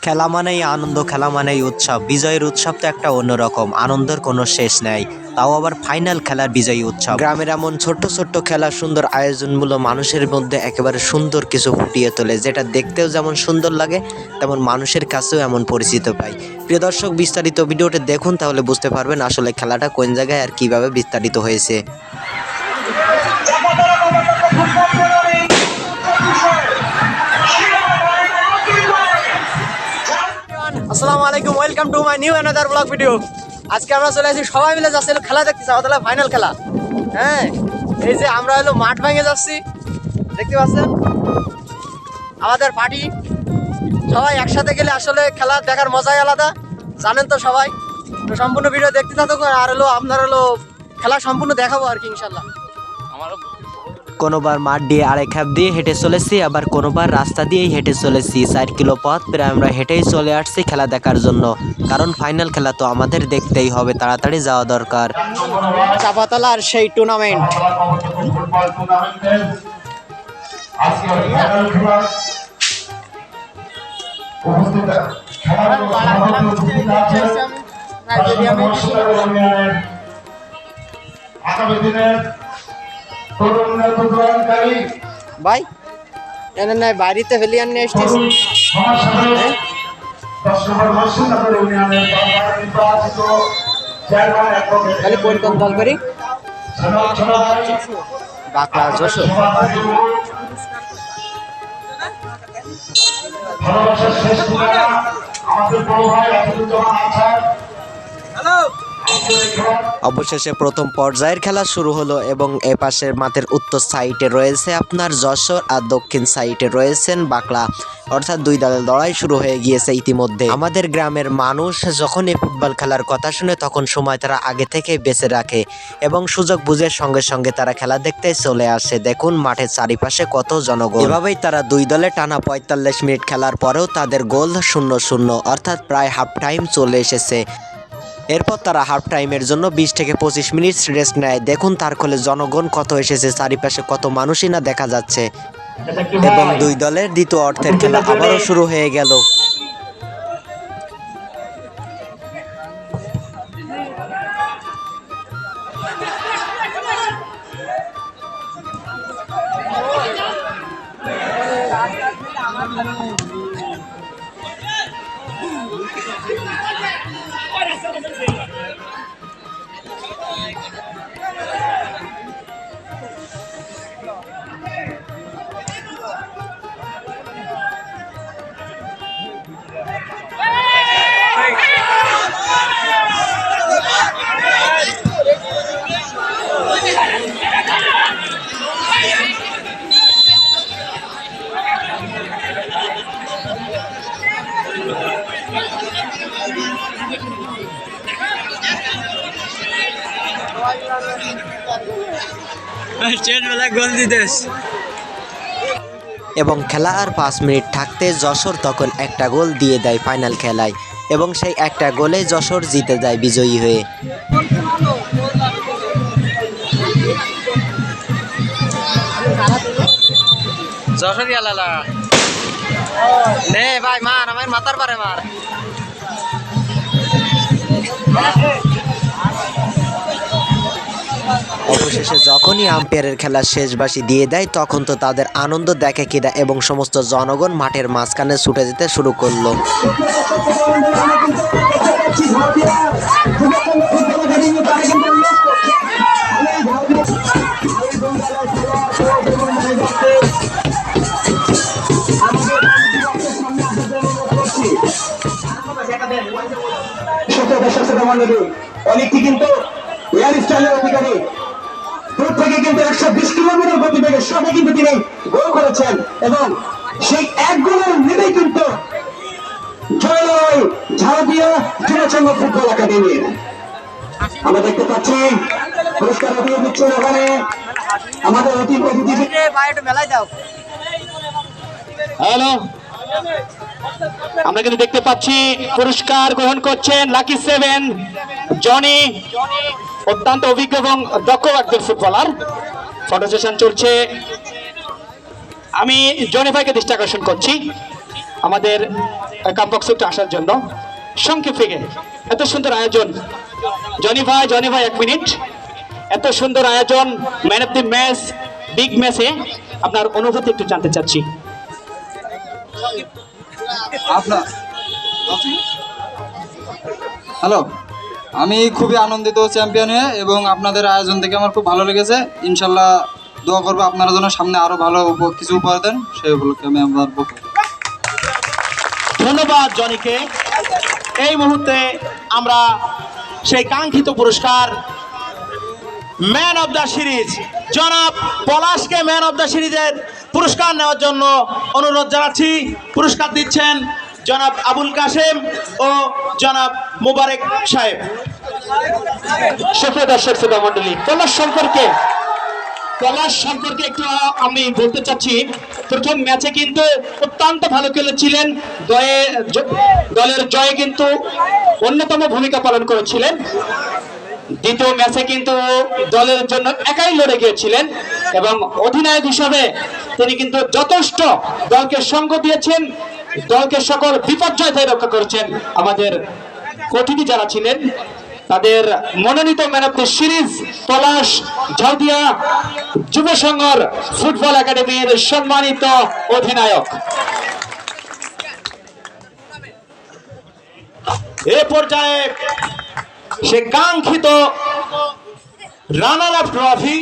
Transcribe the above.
খেলা মানেই আনন্দ, খেলা মানেই উৎসব। বিজয়ের উৎসব তো একটা অন্যরকম, আনন্দের কোনো শেষ নাই। তাও আবার ফাইনাল খেলার বিজয়ী উৎসব। গ্রামের এমন ছোট্ট ছোট্ট খেলা সুন্দর আয়োজনগুলো মানুষের মধ্যে একেবারে সুন্দর কিছু ফুটিয়ে তোলে, যেটা দেখতেও যেমন সুন্দর লাগে তেমন মানুষের কাছেও এমন পরিচিত পায়। প্রিয় দর্শক, বিস্তারিত ভিডিওটি দেখুন, তাহলে বুঝতে পারবেন আসলে খেলাটা কোন জায়গায় আর কিভাবে বিস্তারিত হয়েছে। আসসালামু আলাইকুম, welcome to my new another blog video. আজকে আমরা চলে আসি, সবাই মিলে যাচ্ছি খেলা দেখতেছি, আমাদের ফাইনাল খেলা। হ্যাঁ, এই যে আমরা হলো মাঠ ভেঙে যাচ্ছি, দেখতে পাচ্ছেন আমাদের পার্টি। সবাই একসাথে গেলে আসলে খেলা দেখার মজাই আলাদা, জানেন তো সবাই। তো সম্পূর্ণ ভিডিও দেখতে থাকুন, আর হলো আপনার হলো খেলা সম্পূর্ণ দেখাবো আর কি ইনশাল্লাহ। কোনোবার মাঠ দিয়ে আড়াই খাপ দিয়ে হেঁটে চলেছি, আবার কোনোবার রাস্তা দিয়েই হেঁটে চলেছি। 4 কিলো পথ প্রায় আমরা হেঁটেই চলে আসছি খেলা দেখার জন্য, কারণ ফাইনাল খেলা তো আমাদের দেখতেই হবে, তাড়াতাড়ি যাওয়া দরকার। চাপাতলার সেই টুর্নামেন্ট ভাই এনে নাই বাড়িতে ফেলিয়ান নিয়ে আসছিস। তাহলে কোন কোন দল করি? বাকলা যশোর। ভালোবাসার শেষ ঠিকানা আমাদের বড় ভাই আসাদুজ্জামান আনসার। অবশেষে প্রথম পর্যায়ের খেলা শুরু হলো, এবং এ পাশের মাঠের উত্তর সাইডে রয়েছে আপনার যশোর, আর দক্ষিণ সাইডে রয়েছেন বাকলা। অর্থাৎ দুই দলের লড়াই শুরু হয়ে গিয়েছে ইতিমধ্যে। আমাদের গ্রামের মানুষ যখন এই ফুটবল খেলার কথা শুনে তখন সময় তারা আগে থেকে বেঁচে রাখে, এবং সুযোগ বুঝে সঙ্গে সঙ্গে তারা খেলা দেখতে চলে আসে। দেখুন মাঠের চারিপাশে কত জনগণ। এভাবেই তারা দুই দলে টানা 45 মিনিট খেলার পরেও তাদের গোল 0-0, অর্থাৎ প্রায় হাফ টাইম চলে এসেছে। এরপর তারা হাফ টাইমের জন্য 20 থেকে 25 মিনিট রেস্ট নেয়। দেখুন তার ফলে জনগণ কত এসেছে, চারিপাশে কত মানুষই না দেখা যাচ্ছে, এবং দুই দলের দ্বিতীয় অর্ধের খেলা আবারও শুরু হয়ে গেল। এবং খেলা আর 5 মিনিট থাকতে যশোর তখন একটা গোল দিয়ে দেয় ফাইনাল খেলায়, এবং সেই একটা গোলে যশোর জিতে যায় বিজয়ী হয়ে। যশোরিয়া লালা নে ভাই, মার আমার মাথার পারে মার। অবশেষে যখনই আম্পায়ারের খেলা শেষ বাঁশি দিয়ে দেয় তখন তো তাদের আনন্দ দেখে কিনা, এবং সমস্ত জনগণ মাঠের মাঝখানে ছুটে যেতে শুরু করলো। অনেকটি কিন্তু এয়ার স্টাইলের অধিকারী, দূর থেকে কিন্তু 120 কিলোমিটার গতিবেগে সবে কিন্তু তিনি গোল করেছেন, এবং সেই এক গোলের মিলেই কিন্তু জয় ঝাড়দিয়া যুবসংঘ ফুটবল একাডেমির। আমরা দেখতে পাচ্ছি পুরস্কার দিয়ে দিচ্ছেন ওখানে আমাদের অতিথি। হ্যালো, আমরা কিন্তু দেখতে পাচ্ছি পুরস্কার গ্রহণ করছেন লাকি 7 জনি, অত্যন্ত অভিজ্ঞ এবং দক্ষ একজন ফুটবলার। ফটো সেশন চলছে, আমি জনি ভাইকে দৃষ্টি আকর্ষণ করছি। আমাদের কাপবক্সে একটু আসার জন্য। সংক্ষেপে এত সুন্দর আয়োজন, জনি ভাই 1 মিনিট, এত সুন্দর আয়োজন, man of the match, big ম্যাচে আপনার অনুভূতি একটু জানতে চাচ্ছি। আপনার হ্যালো, আমি খুবই আনন্দিত চ্যাম্পিয়ন হয়ে, এবং আপনাদের আয়োজন থেকে আমার খুব ভালো লেগেছে। ইনশাল্লাহ দোয়া করবো আপনারা যেন সামনে আরো ভালো কিছু উপহার দেন, সেই উপলক্ষে আমি আমার বক্তব্য। ধন্যবাদ জনিকে। এই মুহূর্তে আমরা সেই কাঙ্ক্ষিত পুরস্কার ম্যান অফ দ্য সিরিজ জনাব পলাশকে ম্যান অফ দ্য সিরিজের পুরস্কার নেওয়ার জন্য অনুরোধ জানাচ্ছি। পুরস্কার দিচ্ছেন জনাব আবুল কাশেম ও জনাব মুবারক সাহেব। সুপ্রিয় দর্শক শ্রোতা মণ্ডলী, পলাশ সম্পর্কে একটু আমি বলতে চাচ্ছি। প্রথম ম্যাচে কিন্তু অত্যন্ত ভালো খেলেছিলেন, দলের জয়ে কিন্তু অন্যতম ভূমিকা পালন করেছিলেন। দ্বিতীয় ম্যাচে কিন্তু দলের জন্য একাই লড়ে গিয়েছিলেন, এবং অধিনায়ক হিসাবে তিনি কিন্তু যথেষ্ট দলকে সঙ্গ দিয়েছেন, দলকে সকল বিপর্যয় থেকে রক্ষা করেছেন। আমাদের অতিথি যারা ছিলেন তাদের মনোনীত ম্যান অফ দ্য সিরিজ পলাশ ঝাউদিয়া যুব সংঘর ফুটবল একাডেমির সম্মানিত অধিনায়ক। এ পর্যায়ে সে কাঙ্ক্ষিত রানার আপ ট্রফি